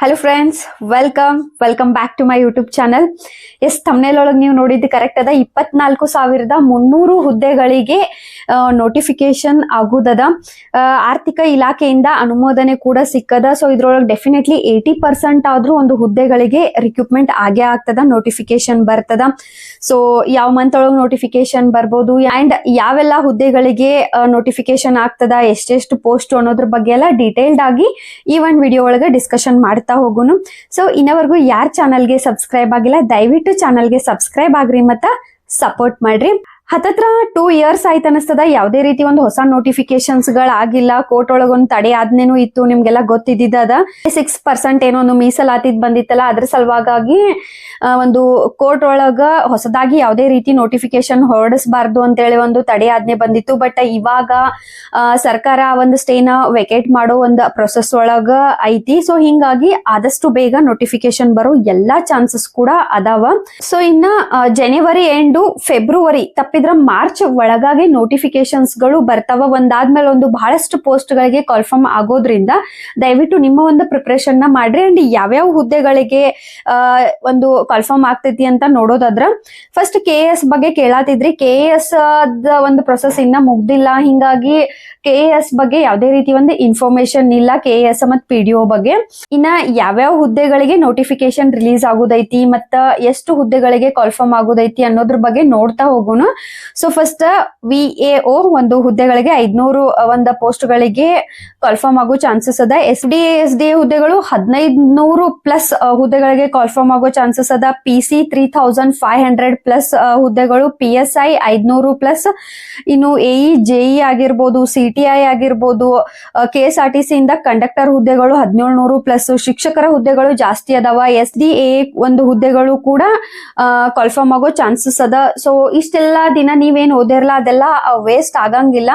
Hello friends, welcome back to my YouTube channel. Thumbnail ಒಳಗೆ ನೀವು ನೋಡಿದ್ದು ಕರೆಕ್ಟ್ ಅದ. 24,300 ಹುದ್ದೆಗಳಿಗೆ ನೋಟಿಫಿಕೇಶನ್ ಆಗುದದ. ಆರ್ಥಿಕ ಇಲಾಖೆಯಿಂದ ಅನುಮೋದನೆ ಕೂಡ ಸಿಕ್ಕದ. ಸೊ ಇದ್ರೊಳಗೆ ಡೆಫಿನೆಟ್ಲಿ 80% ಆದ್ರೂ ಒಂದು ಹುದ್ದೆಗಳಿಗೆ ರಿಕ್ರೂಟ್ಮೆಂಟ್ ಆಗೇ ಆಗ್ತದ, ನೋಟಿಫಿಕೇಶನ್ ಬರ್ತದ. ಸೊ ಯಾವ ಮಂತ್ ಒಳಗೆ ನೋಟಿಫಿಕೇಶನ್ ಬರ್ಬೋದು ಅಂಡ್ ಯಾವೆಲ್ಲ ಹುದ್ದೆಗಳಿಗೆ ನೋಟಿಫಿಕೇಶನ್ ಆಗ್ತದ, ಎಷ್ಟೆಷ್ಟು ಪೋಸ್ಟ್ ಅನ್ನೋದ್ರ ಬಗ್ಗೆ ಎಲ್ಲ ಡೀಟೇಲ್ಡ್ ಆಗಿ ಈ ಒಂದು ವಿಡಿಯೋ ಒಳಗೆ ಡಿಸ್ಕಷನ್ ಮಾಡ್ತಾ ಹೋಗುನು. ಸೊ ಇನ್ನವರೆಗೂ ಯಾರ ಚಾನಲ್ಗೆ ಸಬ್ಸ್ಕ್ರೈಬ್ ಆಗಿಲ್ಲ, ದಯವಿಟ್ಟು ಚಾನಲ್ಗೆ ಸಬ್ಸ್ಕ್ರೈಬ್ ಆಗ್ರಿ ಮತ್ತ ಸಪೋರ್ಟ್ ಮಾಡ್ರಿ. ಹತ್ತತ್ರ 2 years ಆಯ್ತು ಅನಿಸ್ತದ. ಯಾವುದೇ ರೀತಿ ಒಂದು ಹೊಸ ನೋಟಿಫಿಕೇಶನ್ಸ್ ಗಳಾಗಿಲ್ಲ. ಕೋರ್ಟ್ ಒಳಗೊಂದು ತಡೆ ಆದ್ನೇನು ಇತ್ತು, ನಿಮ್ಗೆಲ್ಲ ಗೊತ್ತಿದ್ದ. 6% ಏನೋ ಒಂದು ಮೀಸಲಾತಿದ್ ಬಂದಿತ್ತಲ್ಲ, ಅದ್ರ ಸಲುವಾಗಿ ಒಂದು ಕೋರ್ಟ್ ಒಳಗ ಹೊಸದಾಗಿ ಯಾವುದೇ ರೀತಿ ನೋಟಿಫಿಕೇಶನ್ ಹೊರಡಿಸಬಾರ್ದು ಅಂತೇಳಿ ಒಂದು ತಡೆ ಆಜ್ಞೆ ಬಂದಿತ್ತು. ಬಟ್ ಇವಾಗ ಸರ್ಕಾರ ಒಂದು ಸ್ಟೇನ ವೆಕೇಟ್ ಮಾಡೋ ಒಂದು ಪ್ರೊಸೆಸ್ ಒಳಗ ಐತಿ. ಸೊ ಹಿಂಗಾಗಿ ಆದಷ್ಟು ಬೇಗ ನೋಟಿಫಿಕೇಶನ್ ಬರೋ ಎಲ್ಲಾ ಚಾನ್ಸಸ್ ಕೂಡ ಅದಾವ. ಸೊ ಇನ್ನ ಜನವರಿ ಎಂಡು ಫೆಬ್ರವರಿ ತಪ್ಪಿದ್ರ ಮಾರ್ಚ್ ಒಳಗಾಗಿ ನೋಟಿಫಿಕೇಶನ್ಸ್ ಗಳು ಬರ್ತಾವ. ಒಂದಾದ್ಮೇಲೆ ಒಂದು ಬಹಳಷ್ಟು ಪೋಸ್ಟ್ ಗಳಿಗೆ ಕಾಲ್ಫರ್ಮ್ ಆಗೋದ್ರಿಂದ ದಯವಿಟ್ಟು ನಿಮ್ಮ ಒಂದು ಪ್ರಿಪರೇಷನ್ ನ ಮಾಡ್ರಿ. ಅಂಡ್ ಯಾವ್ಯಾವ ಹುದ್ದೆಗಳಿಗೆ ಒಂದು ಕಾಲ್ಫರ್ಮ್ ಆಗ್ತೈತಿ ಅಂತ ನೋಡೋದಾದ್ರ, ಫಸ್ಟ್ KAS ಬಗ್ಗೆ ಕೇಳಾತಿದ್ರಿ. KAS ಒಂದು ಪ್ರೊಸೆಸ್ ಇನ್ನ ಮುಗ್ದಿಲ್ಲ. ಹಿಂಗಾಗಿ KAS ಬಗ್ಗೆ ಯಾವುದೇ ರೀತಿ ಒಂದು ಇನ್ಫಾರ್ಮೇಶನ್ ಇಲ್ಲ, KAS ಮತ್ತು PDO ಬಗ್ಗೆ. ಇನ್ನ ಯಾವ್ಯಾವ ಹುದ್ದೆಗಳಿಗೆ ನೋಟಿಫಿಕೇಶನ್ ರಿಲೀಸ್ ಆಗೋದೈತಿ ಮತ್ತ ಎಷ್ಟು ಹುದ್ದೆಗಳಿಗೆ ಕಾಲ್ಫರ್ಮ್ ಆಗೋದೈತಿ ಅನ್ನೋದ್ರ ಬಗ್ಗೆ ನೋಡ್ತಾ ಹೋಗೋಣ. ಸೊ ಫಸ್ಟ್ VAO ಒಂದು ಹುದ್ದೆಗಳಿಗೆ 500 ಒಂದು ಪೋಸ್ಟ್ ಗಳಿಗೆ ಕಾಲ್ಫರ್ಮ್ ಆಗೋ ಚಾನ್ಸಸ್ ಅದ. SDA SDA ಹುದ್ದೆಗಳು 1500+ ಹುದ್ದೆಗಳಿಗೆ ಕಾಲ್ಫರ್ಮ್ ಆಗೋ ಚಾನ್ಸಸ್ ಅದ. PC 3500+ ಹುದ್ದೆಗಳು, PSI 500+, ಇನ್ನು AE JE ಆಗಿರ್ಬೋದು, CTI ಆಗಿರ್ಬೋದು, KSRTC ಇಂದ ಕಂಡಕ್ಟರ್ ಹುದ್ದೆಗಳು 1700+, ಶಿಕ್ಷಕರ ಹುದ್ದೆಗಳು ಜಾಸ್ತಿ ಅದಾವ. SDA ಒಂದು ಹುದ್ದೆಗಳು ಕೂಡ ಕಾಲ್ಫರ್ಮ್ ಆಗೋ ಚಾನ್ಸಸ್ ಅದ. ಸೊ ಇಷ್ಟೆಲ್ಲ ದಿನ ನೀವೇನ್ ಓದಿರಲ್ಲ ಅದೆಲ್ಲ ವೇಸ್ಟ್ ಆಗಂಗಿಲ್ಲ.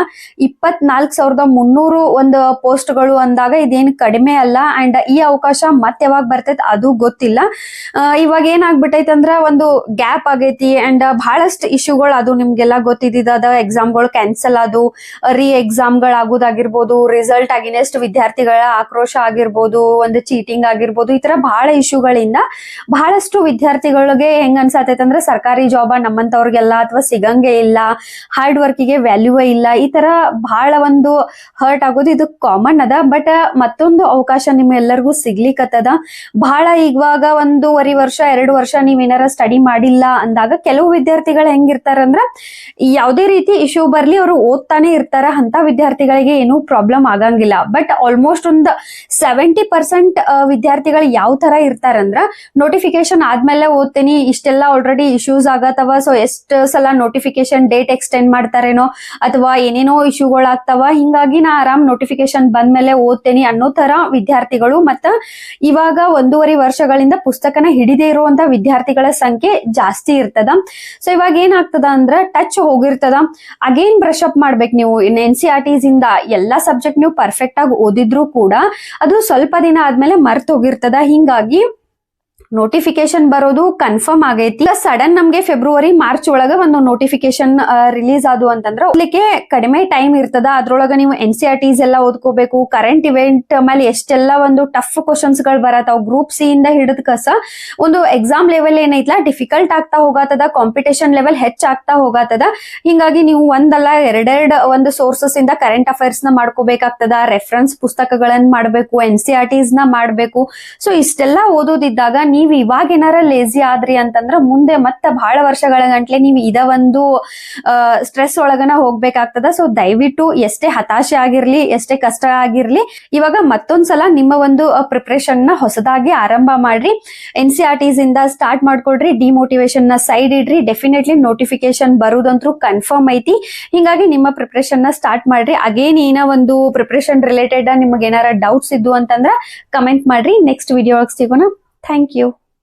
24,300 ಒಂದು ಪೋಸ್ಟ್ಗಳು ಅಂದಾಗ ಇದೇನು ಕಡಿಮೆ ಅಲ್ಲ. ಅಂಡ್ ಈ ಅವಕಾಶ ಮತ್ತೆ ಯಾವಾಗ ಬರ್ತೈತೆ ಅದು ಗೊತ್ತಿಲ್ಲ. ಇವಾಗ ಏನಾಗ್ಬಿಟ್ಟೈತೆ ಅಂದ್ರ ಒಂದು ಗ್ಯಾಪ್ ಆಗೈತಿ ಅಂಡ್ ಬಹಳಷ್ಟು ಇಶ್ಯೂಗಳು ಅದು ನಿಮ್ಗೆಲ್ಲ ಗೊತ್ತಿದ್ದ. ಎಕ್ಸಾಮ್ಗಳು ಕ್ಯಾನ್ಸಲ್ ಅದು, ರೀ ಎಕ್ಸಾಮ್ಗಳು ಆಗೋದಾಗಿರ್ಬೋದು, ರಿಸಲ್ಟ್ ಅಗೇನೆಸ್ಟ್ ವಿದ್ಯಾರ್ಥಿಗಳ ಆಕ್ರೋಶ ಆಗಿರ್ಬೋದು, ಒಂದು ಚೀಟಿಂಗ್ ಆಗಿರ್ಬೋದು, ಈ ತರ ಬಹಳ ಇಶ್ಯೂಗಳಿಂದ ಬಹಳಷ್ಟು ವಿದ್ಯಾರ್ಥಿಗಳಿಗೆ ಹೆಂಗ್ ಅನ್ಸತೈತೆ ಅಂದ್ರೆ ಸರ್ಕಾರಿ ಜಾಬ್ ನಮ್ಮಂತವ್ರಿಗೆಲ್ಲ ಅಥವಾ ಸಿಗಂಗೆ ಇಲ್ಲ, ಹಾರ್ಡ್ ವರ್ಕಿಗೆ ವ್ಯಾಲ್ಯೂವೇ ಇಲ್ಲ, ಈ ತರ ಬಹಳ ಒಂದು ಹರ್ಟ್ ಆಗೋದು ಇದು ಕಾಮನ್ ಅದ. ಬಟ್ ಮತ್ತೊಂದು ಅವಕಾಶ ನಿಮ್ಮೆಲ್ಲರಿಗೂ ಸಿಗ್ಲಿಕ್ಕತ್ತದ. ಬಹಳ ಇವಾಗ 1.5 ವರ್ಷ 2 ವರ್ಷ ನೀವೇನಾರ ಸ್ಟಡಿ ಮಾಡಿಲ್ಲ ಅಂದಾಗ ಕೆಲವು ವಿದ್ಯಾರ್ಥಿಗಳು ಹೆಂಗಿರ್ತಾರಂದ್ರ ಯಾವುದೇ ರೀತಿ ಇಶ್ಯೂ ಬರ್ಲಿ ಅವರು ಓದ್ತಾನೆ ಇರ್ತಾರ. ಅಂತ ವಿದ್ಯಾರ್ಥಿಗಳಿಗೆ ಏನೂ ಪ್ರಾಬ್ಲಮ್ ಆಗಂಗಿಲ್ಲ. ಬಟ್ ಆಲ್ಮೋಸ್ಟ್ ಒಂದು 70% ವಿದ್ಯಾರ್ಥಿಗಳು ಯಾವ ತರ ಇರ್ತಾರಂದ್ರ ನೋಟಿಫಿಕೇಶನ್ ಆದ್ಮೇಲೆ ಓದ್ತೀನಿ, ಇಷ್ಟೆಲ್ಲ ಆಲ್ರೆಡಿ ಇಶ್ಯೂಸ್ ಆಗತ್ತವ, ಸೊ ಎಷ್ಟು ಸಲ ನೋಟಿಫಿಕೇಶನ್ ಡೇಟ್ ಎಕ್ಸ್ಟೆಂಡ್ ಮಾಡ್ತಾರೇನೋ ಅಥವಾ ಏನೇನೋ ಇಶ್ಯೂಗಳು ಆಗ್ತಾವ, ಹಿಂಗಾಗಿ ನಾ ಆರಾಮ್ ನೋಟಿಫಿಕೇಶನ್ ಬಂದ್ಮೇಲೆ ಓದ್ತೇನೆ ಅನ್ನೋ ತರ ವಿದ್ಯಾರ್ಥಿಗಳು ಮತ್ತ ಇವಾಗ 1.5 ವರ್ಷಗಳಿಂದ ಪುಸ್ತಕನ ಹಿಡಿದೇ ಇರುವಂತ ವಿದ್ಯಾರ್ಥಿಗಳ ಸಂಖ್ಯೆ ಜಾಸ್ತಿ ಇರ್ತದ. ಸೊ ಇವಾಗ ಏನಾಗ್ತದ ಅಂದ್ರ ಟಚ್ ಹೋಗಿರ್ತದ. ಅಗೇನ್ ಬ್ರಷ್ ಅಪ್ ಮಾಡ್ಬೇಕು ನೀವು. NCERTs ಇಂದ ಎಲ್ಲಾ ಸಬ್ಜೆಕ್ಟ್ ನೀವು ಪರ್ಫೆಕ್ಟ್ ಆಗಿ ಓದಿದ್ರು ಕೂಡ ಅದು ಸ್ವಲ್ಪ ದಿನ ಆದ್ಮೇಲೆ ಮರ್ತ್ ಹೋಗಿರ್ತದ. ಹಿಂಗಾಗಿ ನೋಟಿಫಿಕೇಶನ್ ಬರೋದು ಕನ್ಫರ್ಮ್ ಆಗೈತಿ. ಸಡನ್ ನಮ್ಗೆ ಫೆಬ್ರವರಿ ಮಾರ್ಚ್ ಒಳಗ ಒಂದು ನೋಟಿಫಿಕೇಶನ್ ರಿಲೀಸ್ ಆದು ಅಂತಂದ್ರ ಓದ್ಲಿಕ್ಕೆ ಕಡಿಮೆ ಟೈಮ್ ಇರ್ತದ. ಅದ್ರೊಳಗ ನೀವು NCERTs ಎಲ್ಲ ಓದ್ಕೋಬೇಕು. ಕರೆಂಟ್ ಇವೆಂಟ್ ಮೇಲೆ ಎಷ್ಟೆಲ್ಲ ಒಂದು ಟಫ್ ಕ್ವಶನ್ಸ್ ಗಳು ಬರತ್ತಾವ. ಗ್ರೂಪ್ C ಇಂದ ಹಿಡಿದ ಕಸ ಒಂದು ಎಕ್ಸಾಮ್ ಲೆವೆಲ್ ಏನೈತ್ಲಾ ಡಿಫಿಕಲ್ಟ್ ಆಗ್ತಾ ಹೋಗತ್ತದ, ಕಾಂಪಿಟೇಷನ್ ಲೆವೆಲ್ ಹೆಚ್ಚಾಗ್ತಾ ಹೋಗತ್ತದ. ಹಿಂಗಾಗಿ ನೀವು ಒಂದಲ್ಲ ಎರಡೆರಡು ಒಂದು ಸೋರ್ಸಸ್ ಇಂದ ಕರೆಂಟ್ ಅಫೇರ್ಸ್ ನ ಮಾಡ್ಕೋಬೇಕಾಗ್ತದ, ರೆಫರೆನ್ಸ್ ಪುಸ್ತಕಗಳನ್ನ ಮಾಡ್ಬೇಕು, NCERTs ನ ಮಾಡ್ಬೇಕು. ಸೊ ಇಷ್ಟೆಲ್ಲ ಓದೋದಿದ್ದಾಗ ನೀವ್ ಇವಾಗ ಏನಾರ ಲೇಜಿ ಆದ್ರಿ ಅಂತಂದ್ರ ಮುಂದೆ ಮತ್ತೆ ಬಹಳ ವರ್ಷಗಳ ಗಂಟ್ಲೆ ನೀವು ಇದ ಒಂದು ಸ್ಟ್ರೆಸ್ ಒಳಗನ ಹೋಗ್ಬೇಕಾಗ್ತದ. ಸೊ ದಯವಿಟ್ಟು ಎಷ್ಟೇ ಹತಾಶೆ ಆಗಿರ್ಲಿ, ಎಷ್ಟೇ ಕಷ್ಟ ಆಗಿರ್ಲಿ, ಇವಾಗ ಮತ್ತೊಂದ್ಸಲ ನಿಮ್ಮ ಒಂದು ಪ್ರಿಪರೇಷನ್ ನ ಹೊಸದಾಗಿ ಆರಂಭ ಮಾಡ್ರಿ. NCERTs ಇಂದ ಸ್ಟಾರ್ಟ್ ಮಾಡ್ಕೊಡ್ರಿ, ಡಿಮೋಟಿವೇಶನ್ ನ ಸೈಡ್ ಇಡ್ರಿ. ಡೆಫಿನೆಟ್ಲಿ ನೋಟಿಫಿಕೇಶನ್ ಬರುದಂತೂ ಕನ್ಫರ್ಮ್ ಐತಿ. ಹಿಂಗಾಗಿ ನಿಮ್ಮ ಪ್ರಿಪರೇಷನ್ ನ ಸ್ಟಾರ್ಟ್ ಮಾಡ್ರಿ. ಅಗೇನ್ ಏನ ಒಂದು ಪ್ರಿಪರೇಷನ್ ರಿಲೇಟೆಡ್ ನಿಮಗೆ ಏನಾರ ಡೌಟ್ಸ್ ಇದ್ದು ಅಂತಂದ್ರ ಕಮೆಂಟ್ ಮಾಡ್ರಿ. ನೆಕ್ಸ್ಟ್ ವಿಡಿಯೋ ಒಳಗೆ ಸಿಗೋಣ. Thank you.